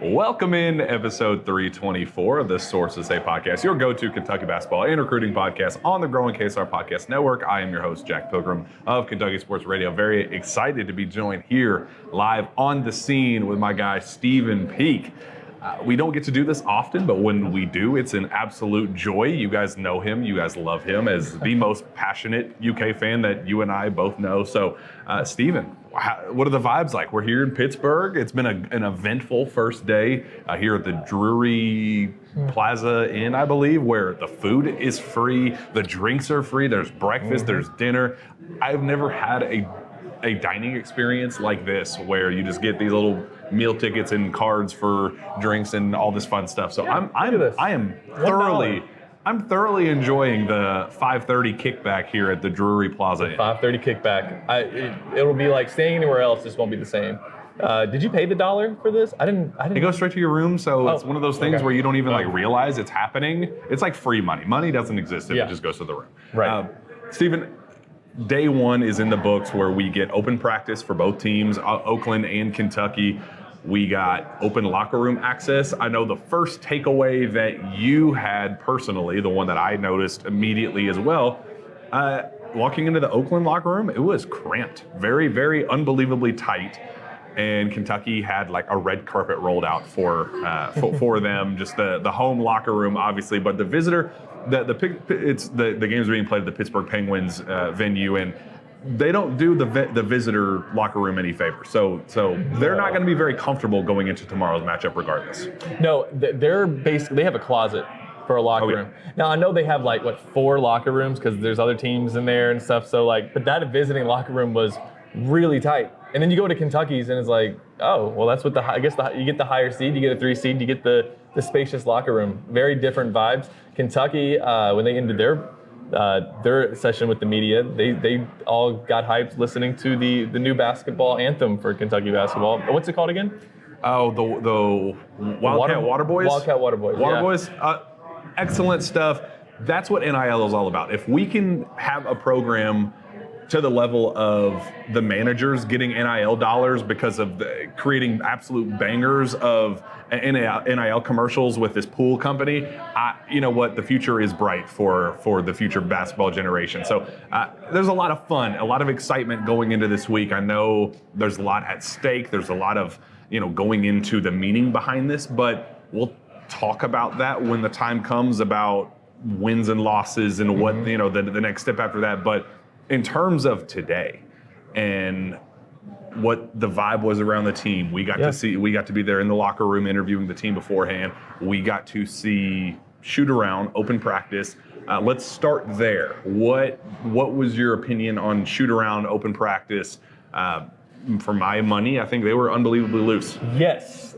Welcome in episode 324 of the Sources Say podcast, your go-to Kentucky basketball and recruiting podcast on the growing KSR Podcast Network. I am your host, Jack Pilgrim of Kentucky Sports Radio. Very excited to be joined here live on the scene with my guy, Stephen Peak. We don't get to do this often, but when we do, it's an absolute joy. You guys know him. You guys love him as the most passionate UK fan that you and I both know. So, Stephen, what are the vibes like? We're here in Pittsburgh. It's been an eventful first day here at the Drury Plaza Inn, I believe, where the food is free, the drinks are free, there's breakfast, there's dinner. I've never had a dining experience like this where you just get these little meal tickets and cards for drinks and all this fun stuff. So I'm thoroughly enjoying the 5:30 kickback here at the Drury Plaza Inn. 5:30 kickback. It'll be like staying anywhere else. This won't be the same. Did you pay the $1 for this? I didn't. It goes straight to your room, so it's one of those things where you don't even realize it's happening. It's like free money. Money doesn't exist if it just goes to the room. Right. Stephen, day one is in the books where we get open practice for both teams, Oakland and Kentucky. We got open locker room access. I know the first takeaway that you had personally, the one that I noticed immediately as well, walking into the Oakland locker room, it was cramped, very, very unbelievably tight. And Kentucky had like a red carpet rolled out for them, just the home locker room, obviously, but the visitor, the games are being played at the Pittsburgh Penguins venue, and they don't do the visitor locker room any favor. So they're not going to be very comfortable going into tomorrow's matchup regardless. No, they have a closet for a locker room. Now I know they have 4 locker rooms because there's other teams in there and stuff. So but that visiting locker room was really tight. And then you go to Kentucky's and it's like, oh, well, that's what you get the higher seed, you get a 3 seed, you get the spacious locker room. Very different vibes. Kentucky, when they ended their session with the media, they all got hyped listening to the new basketball anthem for Kentucky basketball. What's it called again? Oh, the Wildcat Water Boys? Wildcat Water Boys. Boys, excellent stuff. That's what NIL is all about. If we can have a program to the level of the managers getting NIL dollars because of creating absolute bangers of NIL commercials with this pool company, you know what, the future is bright for the future basketball generation. So there's a lot of fun, a lot of excitement going into this week. I know there's a lot at stake. There's a lot of, going into the meaning behind this, but we'll talk about that when the time comes about wins and losses and what, the next step after that. But in terms of today and what the vibe was around the team, we got to be there in the locker room interviewing the team beforehand. We got to see shoot around, open practice. Let's start there. What was your opinion on shoot around, open practice? For my money, I think they were unbelievably loose. Yes,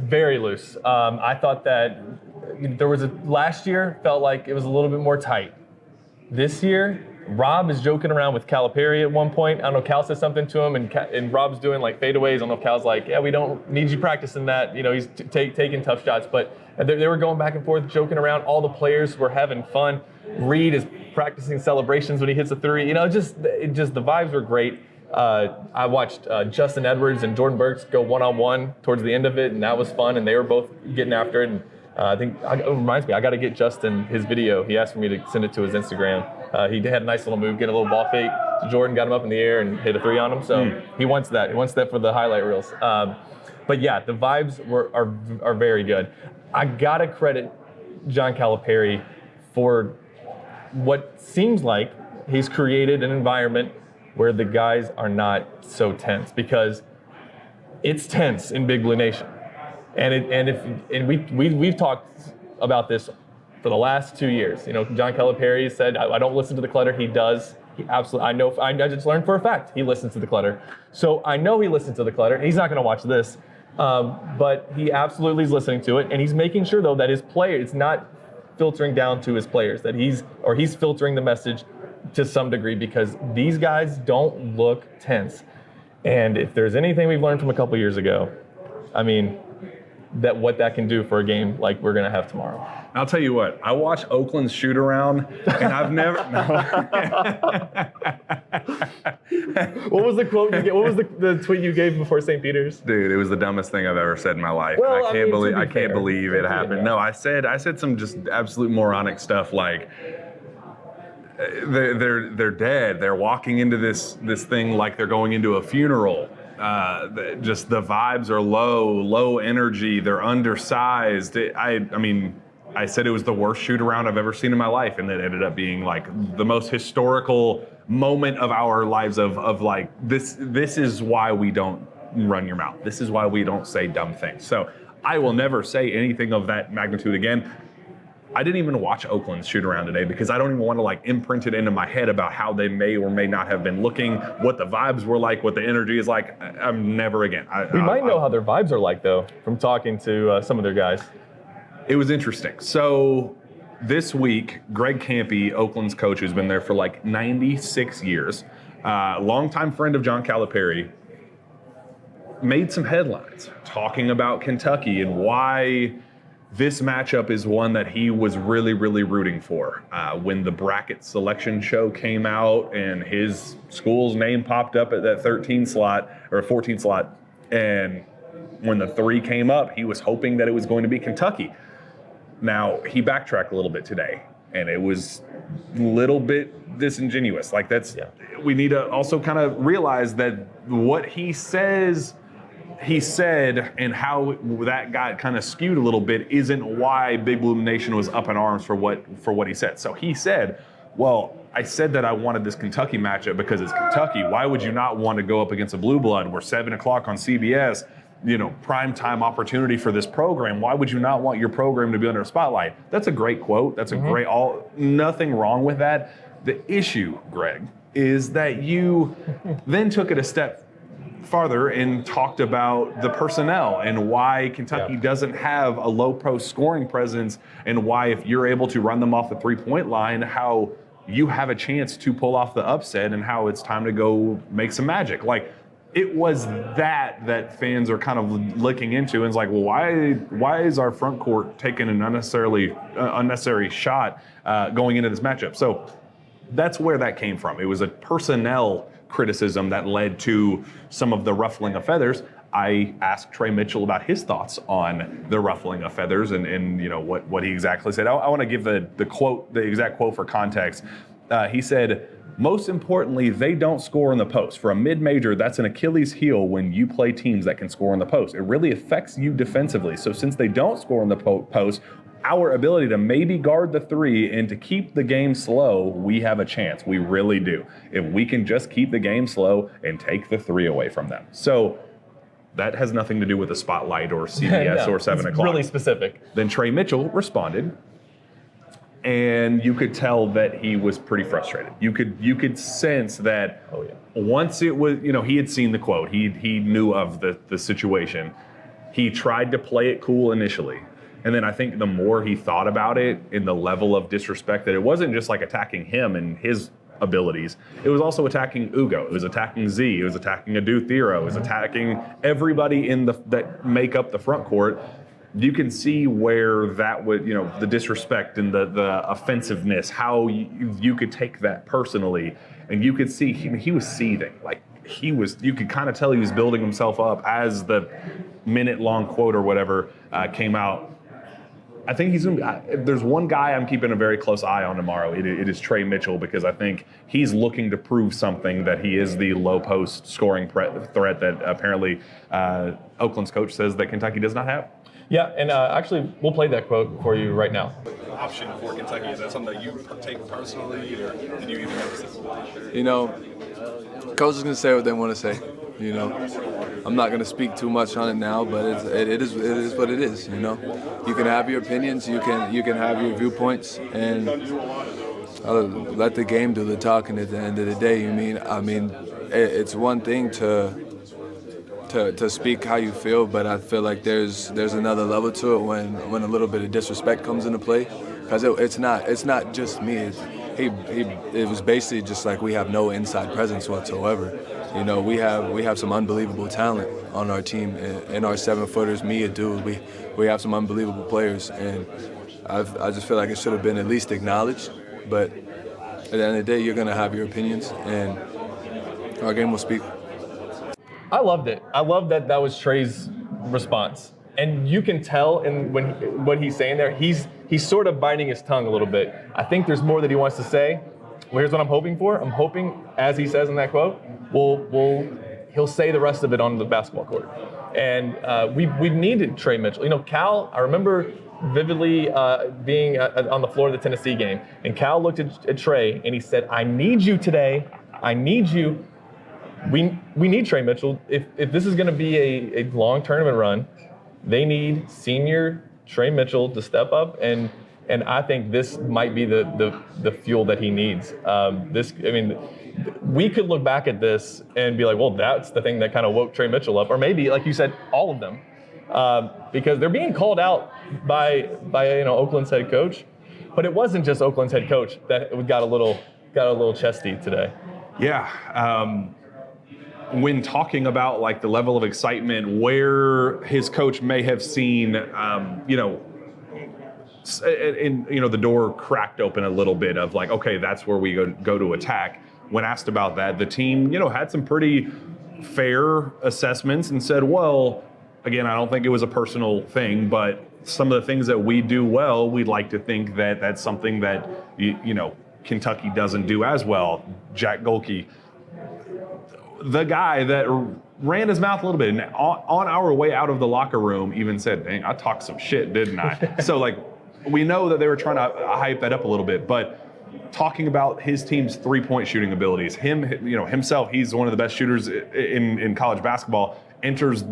very loose. I thought that last year felt like it was a little bit more tight. This year, Rob is joking around with Calipari at one point. I don't know, Cal says something to him, and Rob's doing fadeaways. I don't know if Cal's like, yeah, we don't need you practicing that. He's taking tough shots, but they were going back and forth, joking around. All the players were having fun. Reed is practicing celebrations when he hits a 3. Just the vibes were great. I watched Justin Edwards and Jordan Burks go one-on-one towards the end of it, and that was fun, and they were both getting after it. And I think it reminds me, I got to get Justin his video. He asked for me to send it to his Instagram. He had a nice little move, get a little ball fake to Jordan, got him up in the air and hit a 3 on him. So he wants that. He wants that for the highlight reels. But yeah, the vibes are very good. I got to credit John Calipari for what seems like he's created an environment where the guys are not so tense, because it's tense in Big Blue Nation. And we've talked about this for the last 2 years. John Calipari said, I don't listen to the clutter. He does. He absolutely. I just learned for a fact he listens to the clutter. So I know he listens to the clutter. He's not going to watch this, but he absolutely is listening to it, and he's making sure though that his player, it's not filtering down to his players, that he's filtering the message to some degree, because these guys don't look tense. And if there's anything we've learned from a couple years ago, I mean, what that can do for a game like we're gonna have tomorrow. I'll tell you what, I watch Oakland's shoot around, and I've never. What was the quote you gave? What was the tweet you gave before St. Peter's? Dude, it was the dumbest thing I've ever said in my life. Well, I can't to be can't fair. believe it happened. No, I said some just absolute moronic stuff like they're dead. They're walking into this thing like they're going into a funeral. Just the vibes are low energy. They're undersized. I said it was the worst shoot around I've ever seen in my life, and it ended up being like the most historical moment of our lives of like this is why we don't run your mouth. This is why we don't say dumb things. So I will never say anything of that magnitude again. I didn't even watch Oakland's shoot around today because I don't even want to like imprint it into my head about how they may or may not have been looking, what the vibes were like, what the energy is like. I'm never again. We might know how their vibes are like though from talking to some of their guys. It was interesting. So this week, Greg Campy, Oakland's coach, who's been there for like 96 years, longtime friend of John Calipari, made some headlines talking about Kentucky and why this matchup is one that he was really, really rooting for. When the bracket selection show came out and his school's name popped up at that 13 slot or 14 slot, and when the 3 came up, he was hoping that it was going to be Kentucky. Now, he backtracked a little bit today, and it was a little bit disingenuous. Like we need to also kind of realize that what he said, and how that got kind of skewed a little bit isn't why Big Blue Nation was up in arms for what he said. So he said, well, I said that I wanted this Kentucky matchup because it's Kentucky. Why would you not want to go up against a Blue Blood? We're 7 o'clock on CBS. Prime time opportunity for this program. Why would you not want your program to be under a spotlight? That's a great quote. That's a great, nothing wrong with that. The issue, Greg, is that you then took it a step farther and talked about the personnel and why Kentucky doesn't have a low post scoring presence, and why if you're able to run them off the 3-point line, how you have a chance to pull off the upset and how it's time to go make some magic. Like, it was that fans are kind of looking into, and it's like, well, why is our front court taking an unnecessary shot going into this matchup? So that's where that came from. It was a personnel criticism that led to some of the ruffling of feathers. I asked Trey Mitchell about his thoughts on the ruffling of feathers and what he exactly said. I want to give the exact quote for context. He said, most importantly, they don't score in the post. For a mid-major, that's an Achilles heel when you play teams that can score in the post. It really affects you defensively. So since they don't score in the post, our ability to maybe guard the 3 and to keep the game slow, we have a chance. We really do. If we can just keep the game slow and take the 3 away from them. So that has nothing to do with the spotlight or CBS or 7 o'clock. Really specific. Then Trey Mitchell responded, and you could tell that he was pretty frustrated. You could sense that once it was, he had seen the quote, he knew of the situation. He tried to play it cool initially. And then I think the more he thought about it in the level of disrespect, that it wasn't just like attacking him and his abilities. It was also attacking Ugo. It was attacking Z. It was attacking Adu Thero. It was attacking everybody that make up the front court. You can see where that would, the disrespect and the offensive-ness, how you could take that personally. And you could see he was seething. Like, you could kind of tell he was building himself up as the minute-long quote or whatever came out. I think there's one guy I'm keeping a very close eye on tomorrow. It is Trey Mitchell, because I think he's looking to prove something, that he is the low post scoring threat that apparently Oakland's coach says that Kentucky does not have. Yeah, and actually, we'll play that quote for you right now. Option for Kentucky, is that something that you take personally, or did you even have a sensibility? Coach is going to say what they want to say. I'm not going to speak too much on it now, but it is what it is. You can have your opinions, you can have your viewpoints, and let the game do the talking. At the end of the day, it's one thing to speak how you feel, but I feel like there's another level to it when a little bit of disrespect comes into play, because it's not just me. it was basically just like we have no inside presence whatsoever. You know, we have some unbelievable talent on our team, and our 7-footers, me, Dude, we have some unbelievable players, and I just feel like it should have been at least acknowledged. But at the end of the day, you're gonna have your opinions, and our game will speak. I loved it. I love that was Trey's response. And you can tell in what he's saying there, he's sort of biting his tongue a little bit. I think there's more that he wants to say. Well, here's what I'm hoping for. I'm hoping, as he says in that quote, he'll say the rest of it on the basketball court. And we needed Trey Mitchell. You know, Cal, I remember vividly being on the floor of the Tennessee game, and Cal looked at Trey and he said, "I need you today. I need you." We need Trey Mitchell. If this is going to be a long tournament run, they need senior Trey Mitchell to step up, and I think this might be the fuel that he needs. We could look back at this and be like, well, that's the thing that kind of woke Trey Mitchell up, or maybe, like you said, all of them, because they're being called out by Oakland's head coach, but it wasn't just Oakland's head coach that got a little chesty today. Yeah. When talking about like the level of excitement where his coach may have seen, the door cracked open a little bit of like, okay, that's where we go to attack. When asked about that, the team, had some pretty fair assessments and said, well, again, I don't think it was a personal thing, but some of the things that we do well, we'd like to think that that's something that, Kentucky doesn't do as well. Jack Golke, the guy that ran his mouth a little bit, and on our way out of the locker room even said, dang, I talked some shit, didn't I? So, like, we know that they were trying to hype that up a little bit, but talking about his team's three-point shooting abilities, himself, he's one of the best shooters in college basketball, enters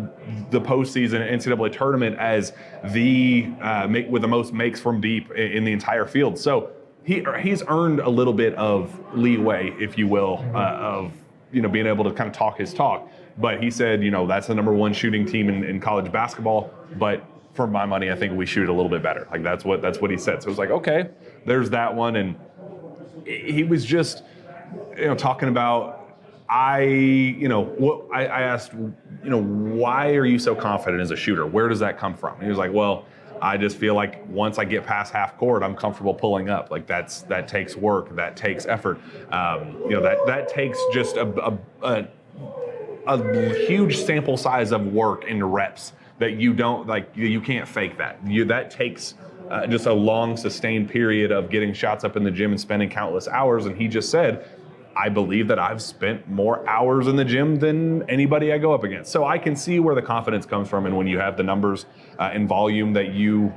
the postseason NCAA tournament as with the most makes from deep in the entire field. So he's earned a little bit of leeway, if you will, of being able to kind of talk his talk. But he said, that's the number one shooting team in college basketball. But for my money, I think we shoot a little bit better. Like that's what he said. So it was like, okay, there's that one. And he was just, talking about, I asked, why are you so confident as a shooter? Where does that come from? And he was like, well, I just feel like once I get past half court, I'm comfortable pulling up. Like that takes work, that takes effort. That takes just a huge sample size of work and reps that you don't you can't fake that. That takes just a long sustained period of getting shots up in the gym and spending countless hours. And he just said, I believe that I've spent more hours in the gym than anybody I go up against. So I can see where the confidence comes from. And when you have the numbers and volume that you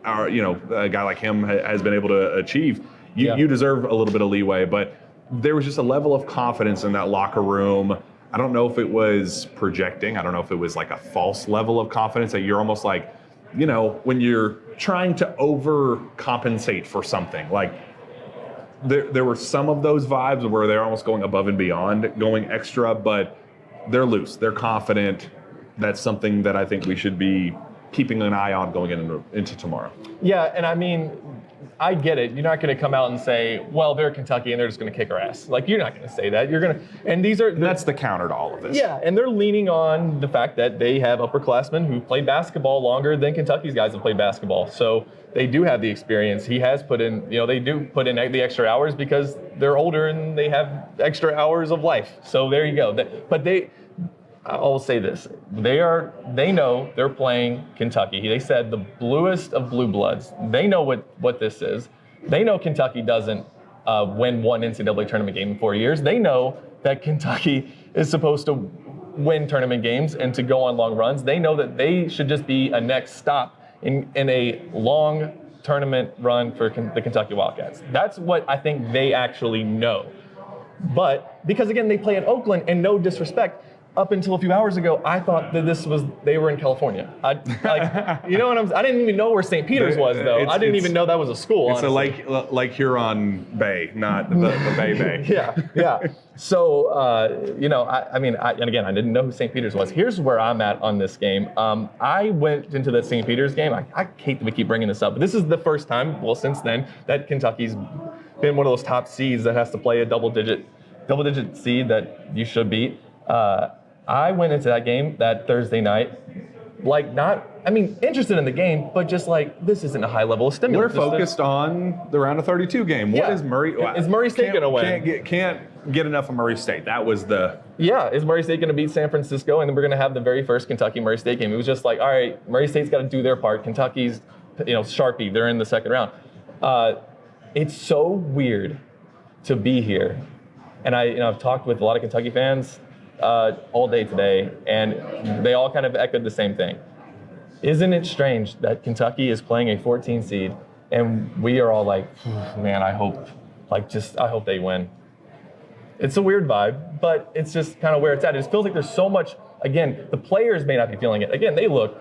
are, a guy like him has been able to achieve, you deserve a little bit of leeway. But there was just a level of confidence in that locker room. I don't know if it was projecting. I don't know if it was like a false level of confidence that you're almost like, when you're trying to overcompensate for something, like, There were some of those vibes where they're almost going above and beyond, going extra, but they're loose. They're confident. That's something that I think we should be keeping an eye on going into tomorrow. Yeah, and I mean, I get it. You're not going to come out and say, well, they're Kentucky and they're just going to kick our ass. Like, you're not going to say that. You're going to, and that's the counter to all of this. Yeah, and they're leaning on the fact that they have upperclassmen who play basketball longer than Kentucky's guys have played basketball. So they do have the experience. He has put in, they do put in the extra hours because they're older and they have extra hours of life. So there you go. But I'll say this: they know they're playing Kentucky. They said the bluest of blue bloods. They know what this is. They know Kentucky doesn't win one NCAA tournament game in 4 years. They know that Kentucky is supposed to win tournament games and to go on long runs. They know that they should just be a next stop in a long tournament run for the Kentucky Wildcats. That's what I think they actually know. But because again, they play in Oakland, and no disrespect, up until a few hours ago, I thought that they were in California. I didn't even know where St. Peter's was, though. I didn't even know that was a school. It's honestly. Lake Huron Bay, not the Bay. Yeah. So, and again, I didn't know who St. Peter's was. Here's where I'm at on this game. I went into the St. Peter's game. I hate that we keep bringing this up, but this is the first time, well, since then, that Kentucky's been one of those top seeds that has to play a double-digit seed that you should beat. I went into that game that Thursday night, interested in the game, but just like, this isn't a high level of stimulus. We're focused on the round of 32 game. What is Murray? Is Murray State going to win? Can't get enough of Murray State. That was the... Yeah, is Murray State going to beat San Francisco? And then we're going to have the very first Kentucky-Murray State game. It was just like, all right, Murray State's got to do their part. Kentucky's, Sharpie, they're in the second round. It's so weird to be here. And I've talked with a lot of Kentucky fans all day today, and they all kind of echoed the same thing. Isn't it strange that Kentucky is playing a 14 seed, and we are all like, man, I hope they win. It's a weird vibe, but it's just kind of where it's at. It just feels like there's so much. Again, the players may not be feeling it. Again, they look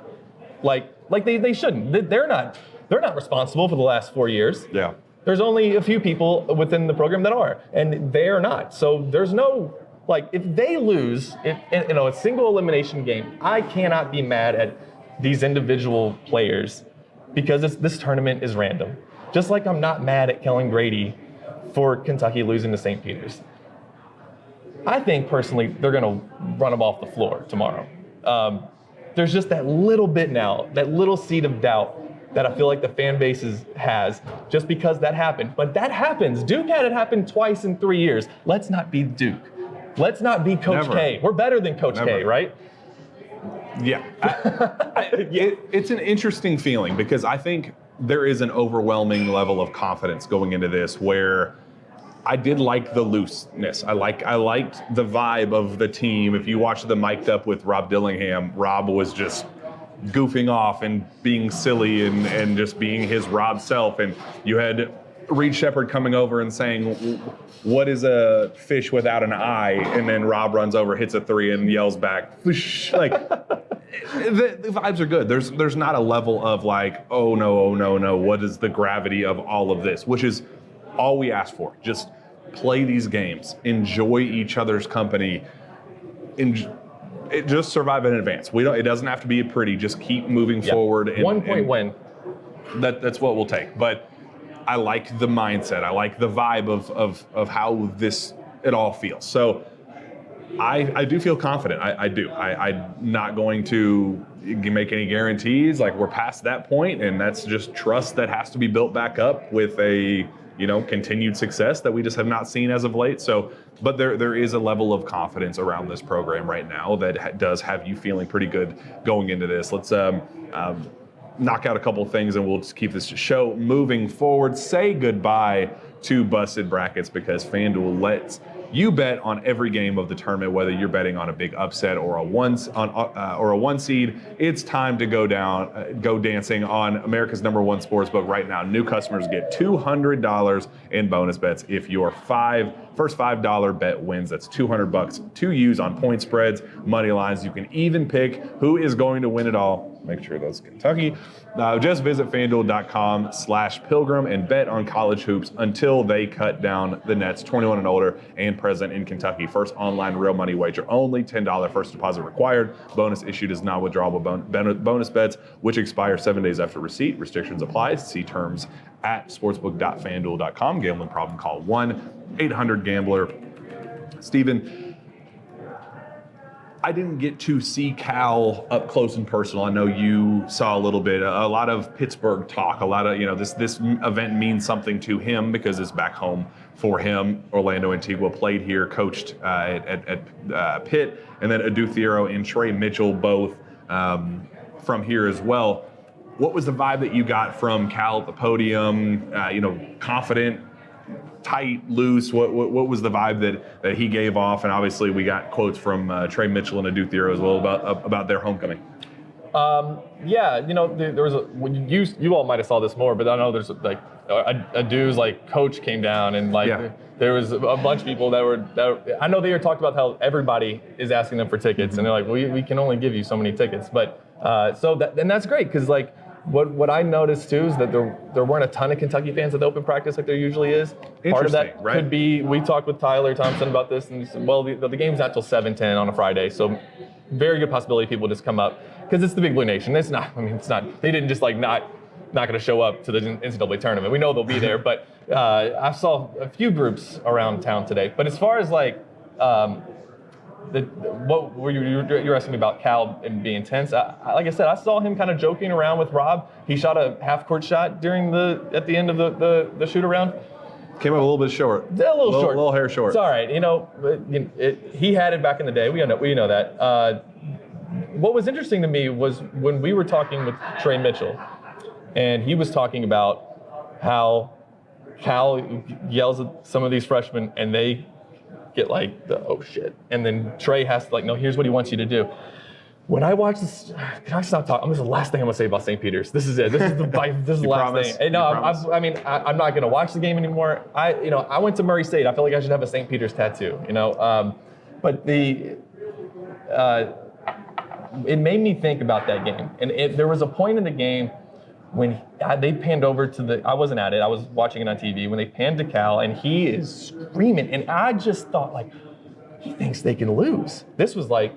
like they shouldn't. They're not responsible for the last 4 years. Yeah. There's only a few people within the program that are, and they're not. So there's no, if they lose in a single elimination game, I cannot be mad at these individual players because this tournament is random. Just like I'm not mad at Kellen Grady for Kentucky losing to St. Peter's. I think personally they're going to run them off the floor tomorrow. There's just that little bit now, that little seed of doubt that I feel like the fan base has just because that happened. But that happens. Duke had it happen twice in 3 years. Let's not be Duke. Let's not be Coach Never. K. We're better than Coach K, right? Yeah. It's an interesting feeling because I think there is an overwhelming level of confidence going into this where I did like the looseness. I liked the vibe of the team. If you watch the mic'd up with Rob Dillingham, Rob was just goofing off and being silly and just being his Rob self. And you had Reed Shepherd coming over and saying, "What is a fish without an eye?" And then Rob runs over, hits a three, and yells back, "Fish!" Like the vibes are good. There's not a level of like, oh no, what is the gravity of all of this? Which is all we ask for. Just play these games, enjoy each other's company, just survive in advance. It doesn't have to be pretty. Just keep moving forward. And, 1 point win. That's what we'll take. But I like the mindset. I like the vibe of how it all feels. So I do feel confident. I do. I'm not going to make any guarantees. Like, we're past that point, and that's just trust that has to be built back up with a continued success that we just have not seen as of late. So, but there is a level of confidence around this program right now that does have you feeling pretty good going into this. Let's knock out a couple of things and we'll just keep this show moving forward. Say goodbye to busted brackets because FanDuel lets you bet on every game of the tournament, whether you're betting on a big upset or a one seed. It's time to go dancing on America's #1 sportsbook right now. New customers get $200 in bonus bets if your first $5 bet wins. That's $200 to use on point spreads, money lines. You can even pick who is going to win it all. Make sure that's Kentucky. Just visit FanDuel.com/Pilgrim and bet on college hoops until they cut down the nets. 21 and older and present in Kentucky. First online real money wager only. $10 first deposit required. Bonus issued is not withdrawable bonus bets, which expire 7 days after receipt. Restrictions apply. See terms at sportsbook.fanduel.com. Gambling problem, call 1-800-GAMBLER. Steven, I didn't get to see Cal up close and personal. I know you saw a little bit, a lot of Pittsburgh talk, a lot of, this event means something to him because it's back home for him. Orlando Antigua played here, coached at Pitt, and then Adu Thiero and Trey Mitchell both from here as well. What was the vibe that you got from Cal at the podium? Confident, tight, loose? What was the vibe that he gave off? And obviously we got quotes from Trey Mitchell and Adu Thiero as well about their homecoming. There was you all might have saw this more, but I know there's Adu's coach came down and there was a bunch of people that I know they talked about how everybody is asking them for tickets, and they're like, we can only give you so many tickets, but and that's great because What I noticed too is that there weren't a ton of Kentucky fans at the open practice like there usually is. Part of that could be, we talked with Tyler Thompson about this, and he said, well, the game's not till 7:10 on a Friday, so very good possibility people just come up because it's the Big Blue Nation. It's not. They didn't just not not going to show up to the NCAA tournament. We know they'll be there, but I saw a few groups around town today. But as far as like, what were you're asking me about Cal and being tense? Like I said, I saw him kind of joking around with Rob. He shot a half-court shot at the end of the shoot around. Came up a little bit short. A little short. A little hair short. It's all right. He had it back in the day. We know that. What was interesting to me was when we were talking with Trey Mitchell, and he was talking about how Cal yells at some of these freshmen, and they get like, oh shit. And then Trey has to like, no, here's what he wants you to do. When I watch this, can I stop talking? This is the last thing I'm gonna say about St. Peter's. This is it. This is the last promise? thing. No, I'm not gonna watch the game anymore. I went to Murray State. I feel like I should have a St. Peter's tattoo. But it made me think about that game. And there was a point in the game when they panned over to I wasn't at it, I was watching it on TV, when they panned to Cal, and he is screaming. And I just thought, like, he thinks they can lose. This was like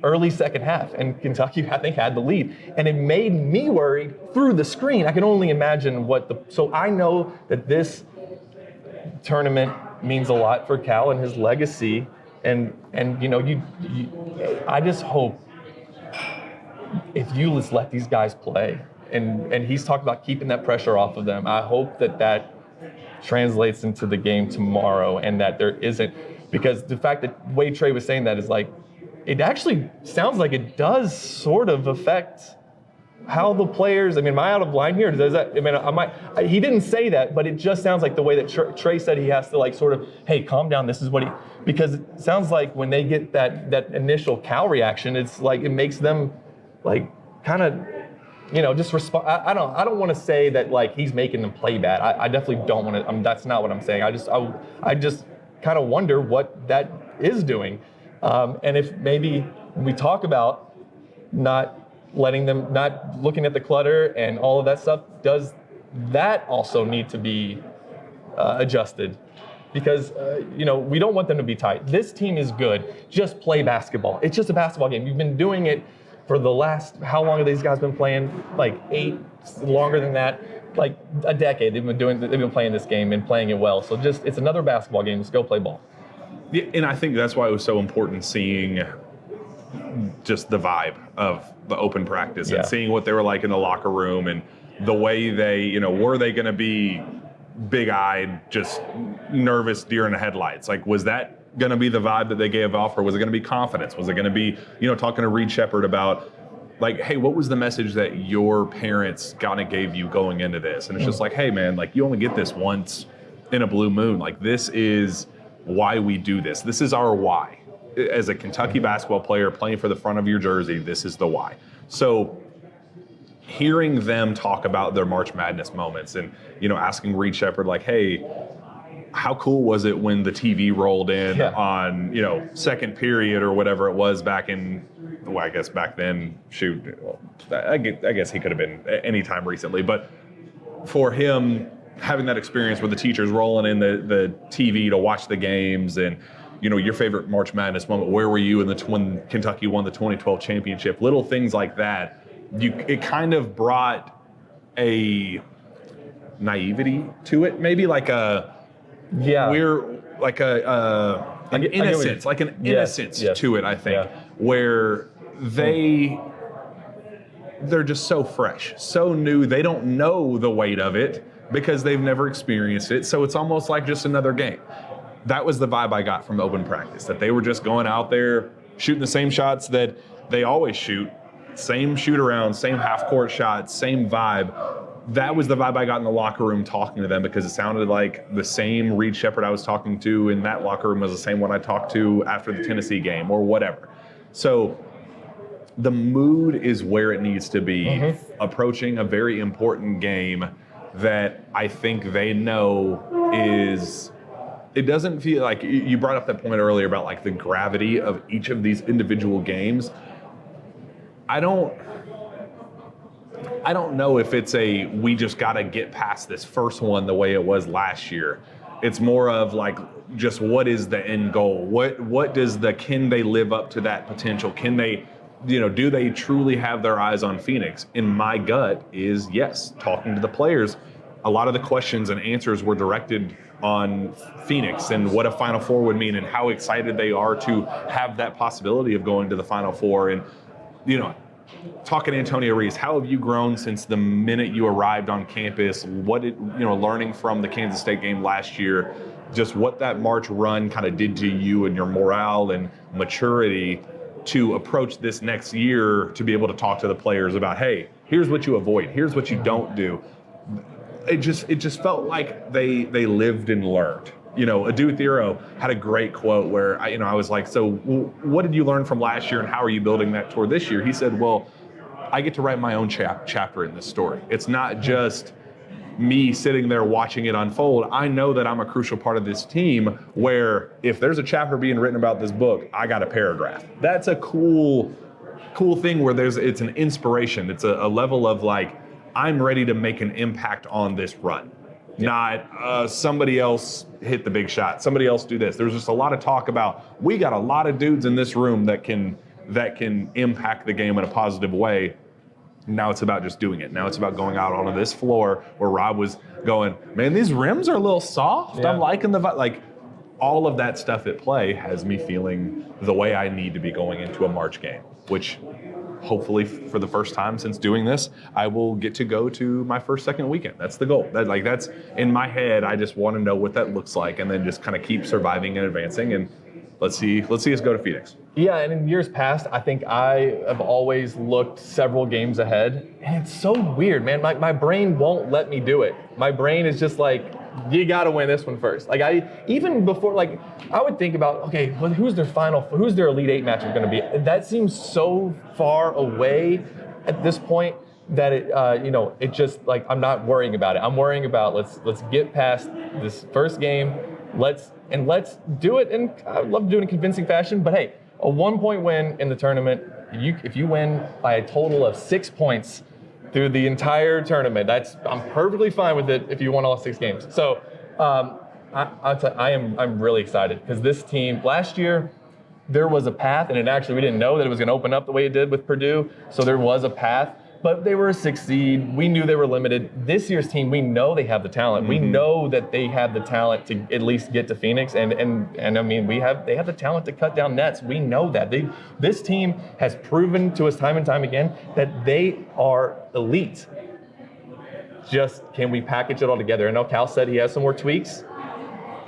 early second half, and Kentucky, I think, had the lead. And it made me worried through the screen. I can only imagine so I know that this tournament means a lot for Cal and his legacy. And I just hope if you just let these guys play, and he's talked about keeping that pressure off of them, I hope that translates into the game tomorrow, and that there isn't, because the fact that Wade Trey was saying that is like, it actually sounds like it does sort of affect how the players, am I out of line here? Does that, he didn't say that, but it just sounds like the way that Trey said he has to like sort of, hey, calm down, this is what because it sounds like when they get that initial Cal reaction, it's like, it makes them like kind of, just respond. I don't want to say that like he's making them play bad. I definitely don't want to, that's not what I'm saying. I just kind of wonder what that is doing. And if maybe we talk about not looking at the clutter and all of that stuff, does that also need to be adjusted? Because, we don't want them to be tight. This team is good. Just play basketball. It's just a basketball game. You've been doing it for the last, how long have these guys been playing? Like 8, longer than that, like a decade. They've been playing this game and playing it well. So it's another basketball game. Just go play ball. Yeah, and I think that's why it was so important seeing just the vibe of the open practice and seeing what they were like in the locker room and the way they, were they going to be big-eyed, just nervous deer in the headlights? Like, was that going to be the vibe that they gave off, or was it going to be confidence? Was it going to be, talking to Reed Shepherd about, like, hey, what was the message that your parents kind of gave you going into this? And it's just like, hey, man, like, you only get this once in a blue moon. Like, this is why we do this. This is our why. As a Kentucky basketball player playing for the front of your jersey, this is the why. So hearing them talk about their March Madness moments and, asking Reed Shepherd, like, hey, how cool was it when the TV rolled in on, second period or whatever it was back in, I guess back then, I guess he could have been any time recently. But for him, having that experience with the teachers rolling in the TV to watch the games and, your favorite March Madness moment, where were you when Kentucky won the 2012 championship? Little things like that. It kind of brought a naivety to it, maybe like an innocence, to it, I think, where they're just so fresh, so new. They don't know the weight of it because they've never experienced it. So it's almost like just another game. That was the vibe I got from open practice, that they were just going out there shooting the same shots that they always shoot, same shoot around, same half court shots, same vibe. That was the vibe I got in the locker room talking to them, because it sounded like the same Reed Shepherd I was talking to in that locker room was the same one I talked to after the Tennessee game or whatever. So the mood is where it needs to be, approaching a very important game that I think they know is, it doesn't feel like, you brought up that point earlier about like the gravity of each of these individual games. I don't know if it's we just got to get past this first one the way it was last year. It's more of like, just what is the end goal? What does can they live up to that potential? Can they do they truly have their eyes on Phoenix? And my gut is yes. Talking to the players, a lot of the questions and answers were directed on Phoenix and what a Final Four would mean and how excited they are to have that possibility of going to the Final Four. And, talking to Antonio Reeves, how have you grown since the minute you arrived on campus? What did, learning from the Kansas State game last year, just what that March run kind of did to you and your morale and maturity to approach this next year to be able to talk to the players about, hey, here's what you avoid, here's what you don't do. It just felt like they lived and learned. Adu Thero had a great quote where I was like, so what did you learn from last year and how are you building that toward this year? He said, well, I get to write my own chapter in this story. It's not just me sitting there watching it unfold. I know that I'm a crucial part of this team where if there's a chapter being written about this book, I got a paragraph. That's a cool thing where it's an inspiration. It's a level of like, I'm ready to make an impact on this run. Not somebody else hit the big shot, somebody else do this. There's just a lot of talk about, we got a lot of dudes in this room that can impact the game in a positive way. Now it's about just doing it. Now it's about going out onto this floor where Rob was going, man, these rims are a little soft. Yeah. I'm liking the all of that stuff at play has me feeling the way I need to be going into a March game, which hopefully for the first time since doing this, I will get to go to my second weekend. That's the goal. That's in my head. I just want to know what that looks like and then just kind of keep surviving and advancing. And let's see us go to Phoenix. Yeah, and in years past, I think I have always looked several games ahead. And it's so weird, man. My brain won't let me do it. My brain is just like, you got to win this one first. Even before, I would think about, okay, who's their Elite Eight matchup going to be? That seems so far away at this point that it just I'm not worrying about it. I'm worrying about let's get past this first game. Let's do it, and I would love to do it in convincing fashion. But hey, a 1-point win in the tournament, if you win by a total of 6 points through the entire tournament, I'm perfectly fine with it if you won all 6 games. So I'm really excited because this team last year there was a path, and we didn't know that it was going to open up the way it did with Purdue. So there was a path. But they were a 6 seed. We knew they were limited. This year's team, we know they have the talent. Mm-hmm. We know that they have the talent to at least get to Phoenix. And I mean, they have the talent to cut down nets. We know that. This team has proven to us time and time again that they are elite. Just can we package it all together? I know Cal said he has some more tweaks,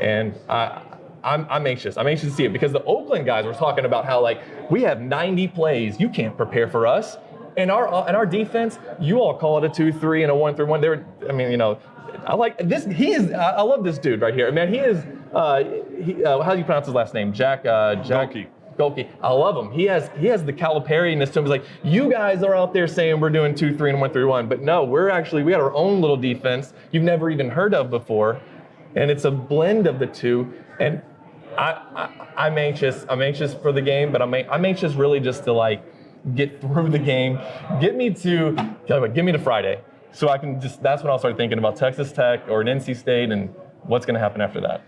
and I'm anxious. I'm anxious to see it because the Oakland guys were talking about how we have 90 plays. You can't prepare for us. And our defense, you all call it a 2-3 and a 1-3-1. I like this. I love this dude right here. Man, he is. How do you pronounce his last name? Jack Golke. I love him. He has the Calipari-ness to him. He's like, you guys are out there saying we're doing 2-3 and 1-3-1, but no, we got our own little defense you've never even heard of before, and it's a blend of the two. And I'm anxious. I'm anxious for the game, but I'm anxious really just to get through the game. Get me to Friday. So I can that's when I'll start thinking about Texas Tech or an NC State and what's going to happen after that.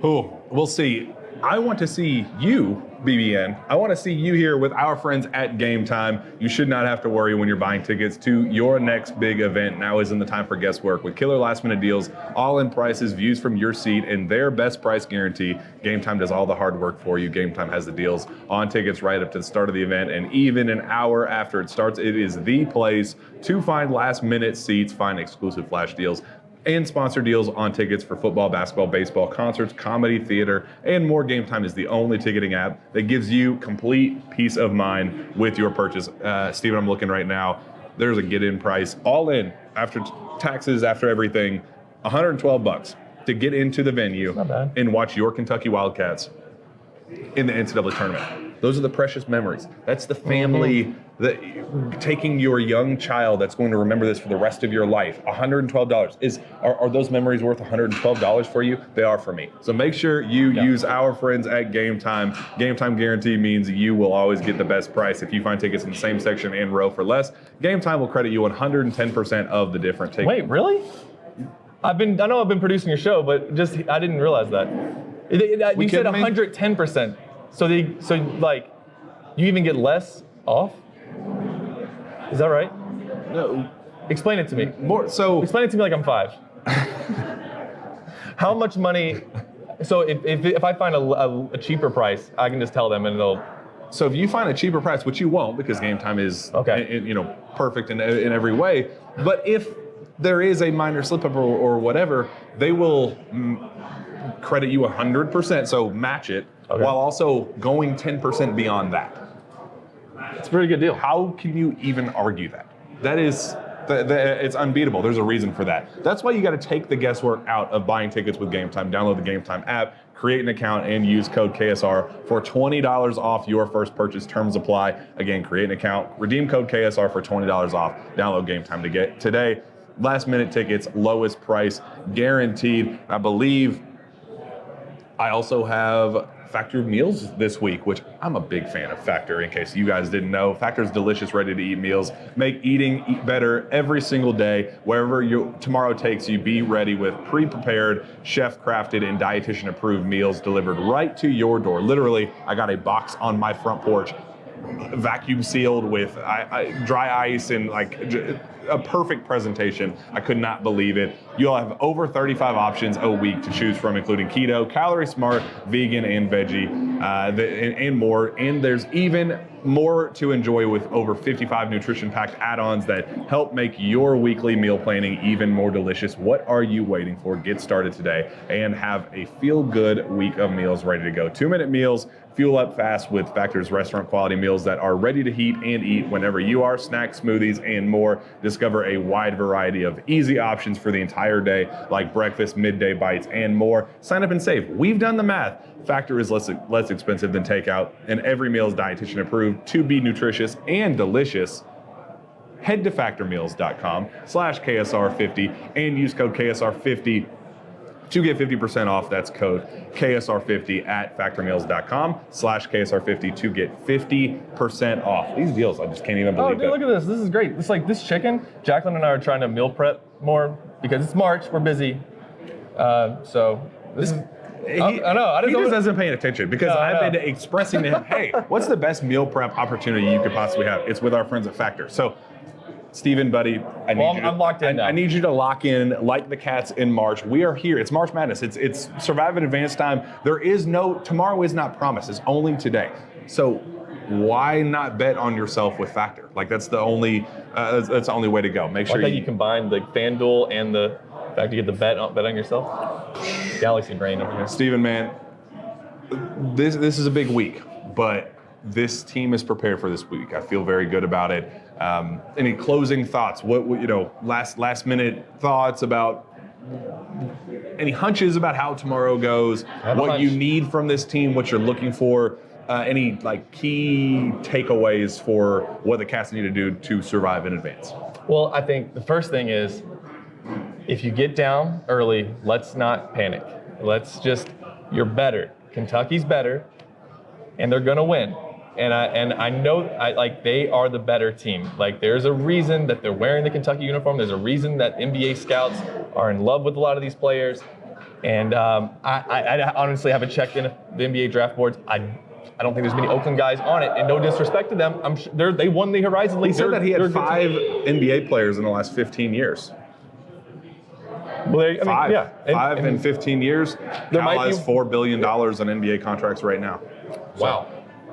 Oh, we'll see. I want to see you, BBN. I want to see you here with our friends at Game Time. You should not have to worry when you're buying tickets to your next big event. Now isn't the time for guesswork. With killer last-minute deals, all-in prices, views from your seat, and their best price guarantee, Game Time does all the hard work for you. Game Time has the deals on tickets right up to the start of the event, and even an hour after it starts, it is the place to find last-minute seats, find exclusive flash deals, and sponsor deals on tickets for football, basketball, baseball, concerts, comedy, theater, and more. Game Time is the only ticketing app that gives you complete peace of mind with your purchase. Steven, I'm looking right now. There's a get-in price, all in, after taxes, after everything, $112 to get into the venue and watch your Kentucky Wildcats in the NCAA tournament. Those are the precious memories. That's the family, taking your young child that's going to remember this for the rest of your life. $112. Are those memories worth $112 for you? They are for me. So make sure you use our friends at Game Time. Game Time guarantee means you will always get the best price. If you find tickets in the same section and row for less, Game Time will credit you 110% of the different tickets. Wait, really? I know I've been producing your show, but I didn't realize that. You said 110%. So you even get less off? Is that right? No, Explain it to me. more so. Explain it to me like I'm 5. How much money? So if I find a cheaper price, I can just tell them and they'll. So if you find a cheaper price, which you won't, because Game Time is perfect in every way. But if there is a minor slip up or whatever, they will credit you 100%, so match it, while also going 10% beyond that. It's a pretty good deal. How can you even argue that? That is, it's unbeatable. There's a reason for that. That's why you got to take the guesswork out of buying tickets with Game Time. Download the Game Time app, create an account, and use code KSR for $20 off your first purchase. Terms apply. Again, create an account, redeem code KSR for $20 off. Download Game Time to get today. Last minute tickets, lowest price guaranteed. I believe I also have Factor meals this week, which I'm a big fan of Factor, in case you guys didn't know. Factor's delicious, ready-to-eat meals. Make eating better every single day. Wherever tomorrow takes you, be ready with pre-prepared, chef-crafted, and dietitian-approved meals delivered right to your door. Literally, I got a box on my front porch, vacuum sealed with dry ice and a perfect presentation. I could not believe it. You'll have over 35 options a week to choose from, including keto, calorie smart, vegan, and veggie, and more. And there's even more to enjoy with over 55 nutrition-packed add-ons that help make your weekly meal planning even more delicious. What are you waiting for? Get started today and have a feel-good week of meals ready to go. 2-minute meals. Fuel up fast with Factor's restaurant quality meals that are ready to heat and eat whenever you are. Snacks, smoothies, and more. Discover a wide variety of easy options for the entire day, like breakfast, midday bites, and more. Sign up and save. We've done the math. Factor is less expensive than takeout, and every meal is dietitian approved to be nutritious and delicious. Head to factormeals.com/KSR50 and use code KSR50 to get 50% off. That's code KSR50 at factormeals.com/KSR50 to get 50% off. These deals, I just can't even believe dude, look at this. This is great. It's like this chicken. Jacqueline and I are trying to meal prep more because it's March. We're busy. So this is. I know. He just isn't paying attention because I've been expressing to him, hey, what's the best meal prep opportunity you could possibly have? It's with our friends at Factor. So, Steven, buddy, I'm locked in now. I need you to lock in like the Cats in March. We are here. It's March Madness. It's Survive in Advance time. Tomorrow is not promised. It's only today. So why not bet on yourself with Factor? That's the only way to go. Make sure you combine the FanDuel and the fact you get the bet on yourself. Galaxy brain over here. Steven, man, this is a big week, but this team is prepared for this week. I feel very good about it. Any closing thoughts? What last minute thoughts about any hunches about how tomorrow goes? What you need from this team? What you're looking for? Any key takeaways for what the Cats need to do to survive in advance? Well, I think the first thing is, if you get down early, let's not panic. You're better. Kentucky's better, and they're gonna win. And I know they are the better team. There's a reason that they're wearing the Kentucky uniform. There's a reason that NBA scouts are in love with a lot of these players. And I honestly haven't checked in the NBA draft boards. I don't think there's many Oakland guys on it, and no disrespect to them. I'm sure they won the Horizon League. He said that he had 5 NBA players in the last 15 years. Well, five in 15 years. Cal has $4 billion on NBA contracts right now. Wow.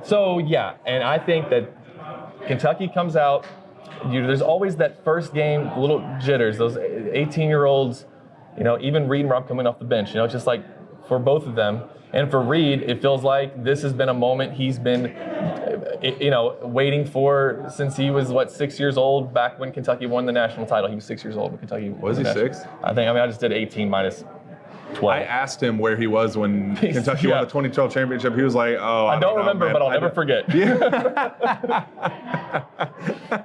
So yeah, and I think that Kentucky comes out. There's always that first game, little jitters. Those 18-year-olds, even Reed and Rob coming off the bench. Just for both of them. And for Reed, it feels like this has been a moment he's been, waiting for since he was 6 years old. Back when Kentucky won the national title, he was 6 years old when Kentucky was he 6? I just did 18 minus 12. I asked him where he was when Kentucky won the 2012 championship. He was like, "Oh, I don't remember, man. but I'll never forget." Yeah. I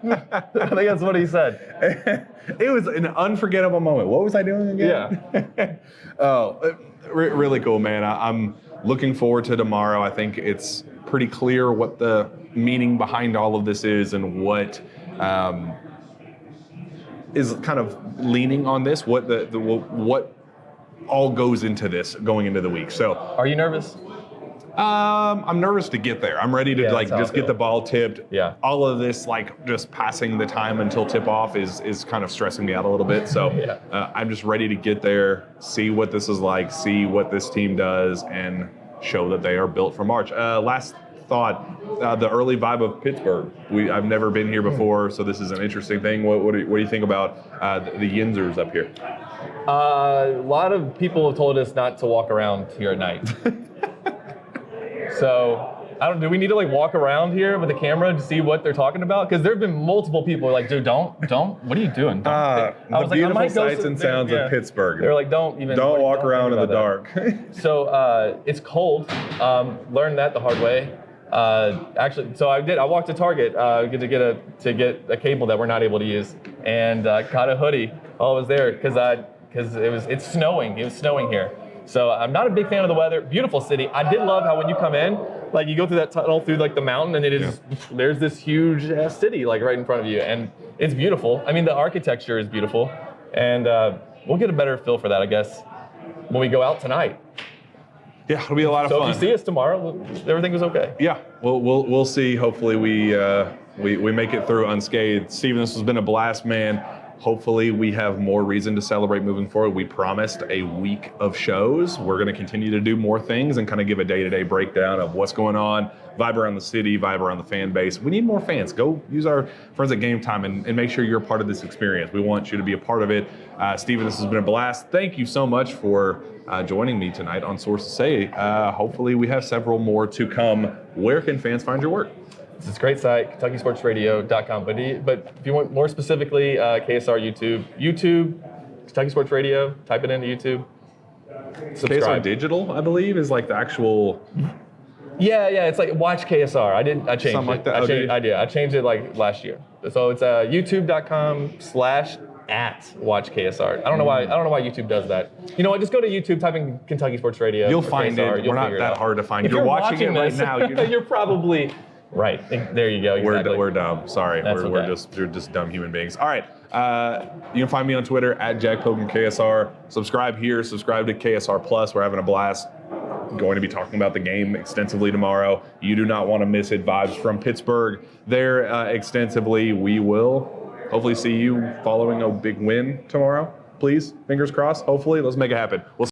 think that's what he said. It was an unforgettable moment. What was I doing again? Yeah. Really cool, man. I'm looking forward to tomorrow. I think it's pretty clear what the meaning behind all of this is and what is kind of leaning on this. What all goes into this going into the week. So, are you nervous? I'm nervous to get there. I'm ready to Yeah, that's how I just get feel. the ball tipped. Yeah. All of this just passing the time until tip off is kind of stressing me out a little bit. So Yeah. I'm just ready to get there, see what this is like, see what this team does, and show that they are built for March. Last thought, the early vibe of Pittsburgh. I've never been here before, so this is an interesting thing. What do you think about the Yinzers up here? A lot of people have told us not to walk around here at night. So, do we need to walk around here with a camera to see what they're talking about? Because there have been multiple people like, dude, don't, what are you doing? Don't. I The was like, I beautiful might go sights and there. sounds Yeah. of Pittsburgh. They're like, don't walk around in the about that. dark. So it's cold. Learned that the hard way. Actually, so I walked to Target to get a cable that we're not able to use, and got a hoodie while I was there because it's snowing. It was snowing here. So I'm not a big fan of the weather. Beautiful city. I did love how when you come in, you go through that tunnel through the mountain, and there's this huge city right in front of you, and it's beautiful. I mean, the architecture is beautiful, and we'll get a better feel for that, I guess, when we go out tonight. Yeah, it'll be a lot of So fun. if you see us tomorrow, everything was okay. Yeah, we'll see. Hopefully we make it through unscathed. Steven, this has been a blast, man. Hopefully we have more reason to celebrate moving forward. We promised a week of shows. We're going to continue to do more things and kind of give a day-to-day breakdown of what's going on, vibe around the city, vibe around the fan base. We need more fans. Go use our friends at Game Time and make sure you're a part of this experience. We want you to be a part of it. Steven, this has been a blast. Thank you so much for joining me tonight on Sources Say. Hopefully we have several more to come. Where can fans find your work? It's a great site, KentuckySportsRadio.com. But if you want more specifically, KSR YouTube, Kentucky Sports Radio, type it into YouTube. KSR Subscribe. Digital, I believe, is the actual. Yeah, it's watch KSR. I changed Something like it. that. I changed it last year. So it's youtube.com/watch KSR. I don't know why YouTube does that. You know what? Just go to YouTube, type in Kentucky Sports Radio. You'll or find KSR, it. you'll We're not figure it that out. hard to find. If You're watching it right this, now. You're probably right. There you go. Exactly. We're dumb. Sorry. That's We're okay. just dumb human beings. All right. You can find me on Twitter at Jack Hogan KSR. Subscribe here. Subscribe to KSR Plus. We're having a blast. Going to be talking about the game extensively tomorrow. You do not want to miss it. Vibes from Pittsburgh there extensively. We will hopefully see you following a big win tomorrow. Please, fingers crossed. Hopefully, let's make it happen. We'll